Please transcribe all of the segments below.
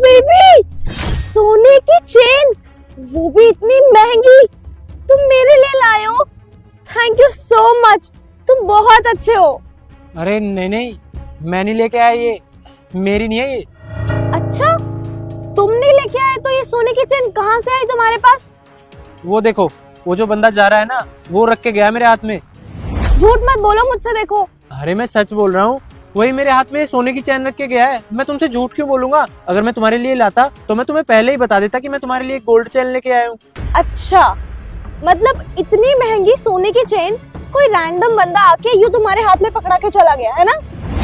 Baby, सोने की chain, वो भी इतनी महंगी, तुम मेरे लिए लाए हो। थैंक यू सो मच, तुम बहुत अच्छे हो। अरे नहीं नहीं, मैं नहीं लेके आया, ये मेरी नहीं है ये। अच्छा, तुम नहीं लेके आए तो ये सोने की चेन कहाँ से आई तुम्हारे पास? वो देखो, वो जो बंदा जा रहा है ना, वो रख के गया मेरे हाथ में। झूठ मत बोलो मुझसे, देखो। अरे मैं सच बोल रहा हूँ, वही मेरे हाथ में सोने की चैन रख के गया है। मैं तुमसे झूठ क्यों बोलूंगा? अगर मैं तुम्हारे लिए लाता तो मैं तुम्हें पहले ही बता देता कि मैं तुम्हारे लिए गोल्ड चैन लेके आया हूँ। अच्छा, मतलब इतनी महंगी सोने की चेन कोई रैंडम बंदा आके यूं तुम्हारे हाथ में पकड़ा के चला गया है ना?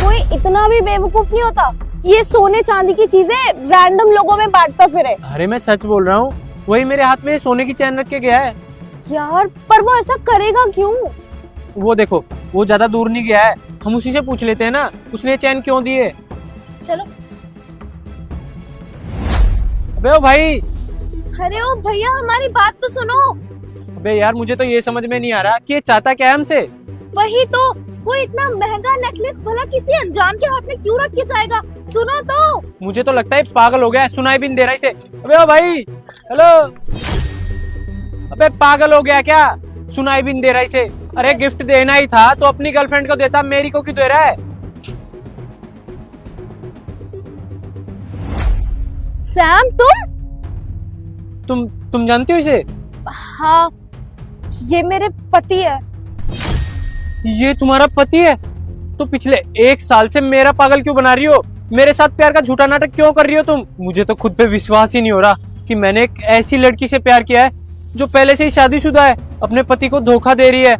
कोई इतना भी बेवकूफ नहीं होता ये सोने चांदी की चीजें रैंडम लोगों में बांटता फिरे। अरे मैं सच बोल रहा हूँ, वही मेरे हाथ में सोने की चैन रख के गया है। यार, पर वो ऐसा करेगा क्यों? वो देखो, वो ज्यादा दूर नहीं गया है, हम उसी से पूछ लेते हैं ना, उसने चैन क्यों दी है। चलो। अबे ओ भाई, अरे ओ भैया, हमारी बात तो सुनो। अबे यार, मुझे तो ये समझ में नहीं आ रहा कि ये चाहता क्या है हमसे। वही तो, वो इतना महंगा नेकलेस भला किसी अनजान के हाथ में क्यों रख के जाएगा? सुनो तो। मुझे तो लगता है पागल हो गया है, सुनाई भी नहीं दे रहा इसे। अबे ओ भाई, हेलो। अबे पागल हो गया क्या? सुनाई भी नहीं दे रहा इसे। अरे गिफ्ट देना ही था तो अपनी गर्लफ्रेंड को देता, मेरी को क्यों दे रहा है? सैम, तुम जानती हो इसे? हाँ, ये मेरे पति है। ये तुम्हारा पति है? तो पिछले 1 साल से मेरा पागल क्यों बना रही हो? मेरे साथ प्यार का झूठा नाटक क्यों कर रही हो तुम? मुझे तो खुद पे विश्वास ही नहीं हो रहा कि मैंने एक ऐसी लड़की से प्यार किया है जो पहले से ही शादीशुदा है, अपने पति को धोखा दे रही है।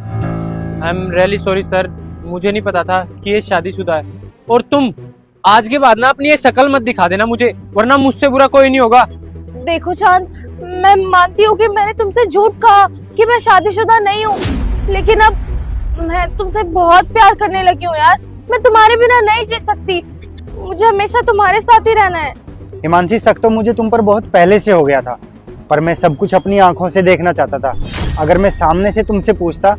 I am really sorry sir, मुझे नहीं पता था कि ये शादीशुदा है। और तुम आज के बाद ना अपनी ये शक्ल मत दिखा देना मुझे, वरना मुझसे बुरा कोई नहीं होगा। देखो चांद, मैं मानती हूँ कि मैंने तुमसे झूठ कहा कि मैं शादीशुदा नहीं हूँ, लेकिन अब मैं तुमसे बहुत प्यार करने लगी हूँ यार। मैं तुम्हारे बिना नहीं जी सकती, मुझे हमेशा तुम्हारे साथ ही रहना है। हिमांशी, शक तो मुझे तुम पर बहुत पहले से हो गया था, पर मैं सब कुछ अपनी आंखों से देखना चाहता था। अगर मैं सामने से तुमसे पूछता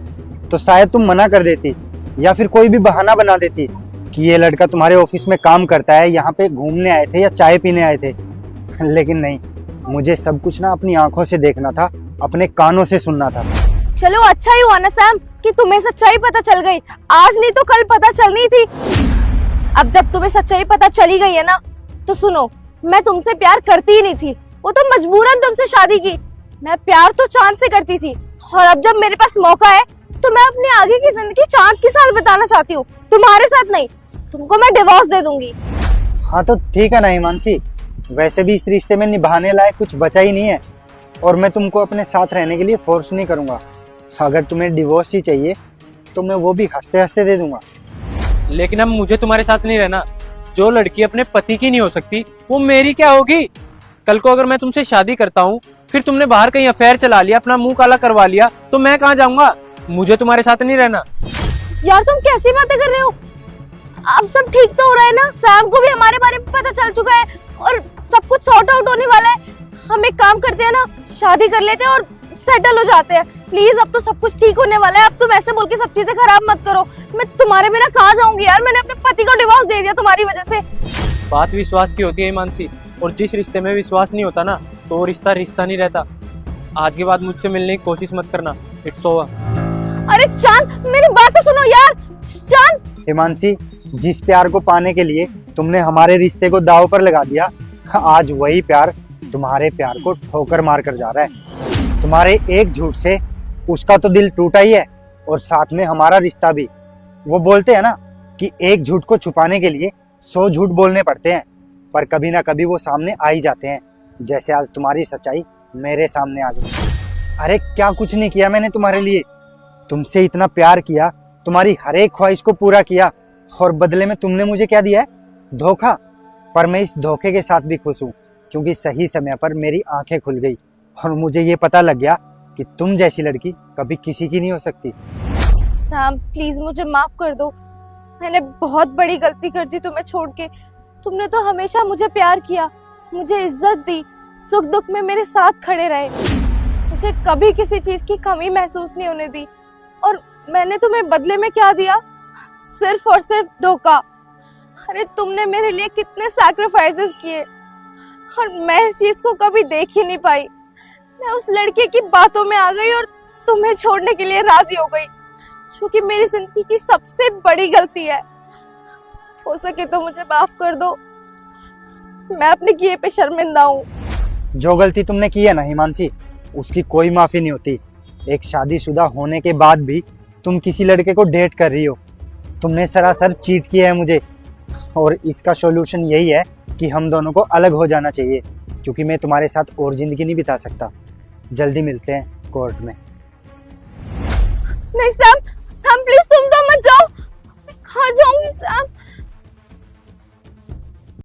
तो शायद तुम मना कर देती, या फिर कोई भी बहाना बना देती कि ये लड़का तुम्हारे ऑफिस में काम करता है, यहाँ पे घूमने आए थे या चाय पीने आए थे। लेकिन नहीं, मुझे सब कुछ ना अपनी आंखों से देखना था, अपने कानों से सुनना था। चलो अच्छा ही हुआ ना सैम कि तुम्हें सच्चाई पता चल गई। आज नहीं तो कल पता चलनी थी। अब जब तुम्हें सच्चाई पता चली गई है ना, तो सुनो, मैं तुमसे प्यार करती ही नहीं थी, वो तो मजबूरन तुमसे शादी की। मैं प्यार तो चांद से करती थी, और अब जब मेरे पास मौका है तो मैं अपने आगे की जिंदगी चांद के साथ बिताना चाहती हूँ, तुम्हारे साथ नहीं। तुमको मैं डिवोर्स दे दूंगी। हाँ तो ठीक है ना हिमांशी, वैसे भी इस रिश्ते में निभाने लायक कुछ बचा ही नहीं है, और मैं तुमको अपने साथ रहने के लिए फोर्स नहीं करूंगा। अगर तुम्हें डिवोर्स ही चाहिए तो मैं वो भी हंसते हंसते दे दूंगा। लेकिन अब मुझे तुम्हारे साथ नहीं रहना। जो लड़की अपने पति की नहीं हो सकती, वो मेरी क्या होगी? कल को अगर मैं तुमसे शादी करता हूँ, फिर तुमने बाहर कहीं अफेयर चला लिया, अपना मुंह काला करवा लिया, तो मैं कहाँ जाऊंगा? मुझे तुम्हारे साथ नहीं रहना। यार, तुम कैसी बातें कर रहे हो? अब सब ठीक तो हो रहा है ना? सैम को भी हमारे बारे में पता चल चुका है और सब कुछ सॉर्ट आउट होने वाला है। हम एक काम करते हैं ना, शादी कर लेते हैं और सेटल हो जाते हैं। प्लीज, अब तो सब कुछ ठीक होने वाला है। अब तुम ऐसे बोल के सब चीजें खराब मत करो। मैं तुम्हारे बिना कहाँ जाऊंगी यार? मैंने अपने पति को डिवोर्स दे दिया तुम्हारी वजह से। बात विश्वास की होती है मानसी, और जिस रिश्ते में विश्वास नहीं होता ना, तो वो रिश्ता रिश्ता नहीं रहता। आज के बाद मुझसे मिलने की कोशिश मत करना। It's over. अरे चांद, मेरी बात तो सुनो यार। चांद, हिमांशी, जिस प्यार को पाने के लिए तुमने हमारे रिश्ते को दांव पर लगा दिया, आज वही प्यार तुम्हारे प्यार को ठोकर मार कर जा रहा है। तुम्हारे एक झूठ से उसका तो दिल टूटा ही है, और साथ में हमारा रिश्ता भी। वो बोलते हैं ना कि एक झूठ को छुपाने के लिए 100 झूठ बोलने पड़ते हैं, पर कभी ना कभी वो सामने आ ही जाते हैं। जैसे आज तुम्हारी सच्चाई मेरे सामने आ गई। अरे क्या कुछ नहीं किया मैंने तुम्हारे लिए, तुमसे इतना प्यार किया, तुम्हारी हर एक ख्वाहिश को पूरा किया, और बदले में तुमने मुझे क्या दिया है? धोखा। पर मैं इस धोखे के साथ भी खुश हूँ, क्योंकि सही समय पर मेरी आंखें खुल गई और मुझे ये पता लग गया कि तुम जैसी लड़की कभी किसी की नहीं हो सकती। सैम प्लीज मुझे माफ कर दो। मैंने बहुत बड़ी गलती कर दी तुम्हें छोड़ के। तुमने तो हमेशा मुझे प्यार किया, मुझे इज्जत दी, सुख दुख में मेरे साथ खड़े रहे, मुझे कभी किसी चीज की कमी महसूस नहीं होने दी। और मैंने तुम्हें बदले में क्या दिया? सिर्फ और सिर्फ धोखा। अरे तुमने मेरे लिए कितने सैक्रिफाइसेस किए, और मैं इस चीज को कभी देख ही नहीं पाई। मैं उस लड़के की बातों में आ गई और तुम्हें छोड़ने के लिए राजी हो गई, जो कि मेरी जिंदगी की सबसे बड़ी गलती है। हो सके तो मुझे माफ कर दो, मैं अपने किए पे शर्मिंदा हूँ। जो गलती तुमने की है ना हिमांशी, उसकी कोई माफी नहीं होती। एक शादीशुदा होने के बाद भी तुम किसी लड़के को डेट कर रही हो। तुमने सरासर चीट किया है मुझे, और इसका सॉल्यूशन यही है कि हम दोनों को अलग हो जाना चाहिए, क्योंकि मैं तुम्हारे साथ और जिंदगी नहीं बिता सकता। जल्दी मिलते हैं कोर्ट में। नहीं सैम, सैम प्लीज तुम तो मत जाओ। मैं कहाँ जाऊंगी सैम?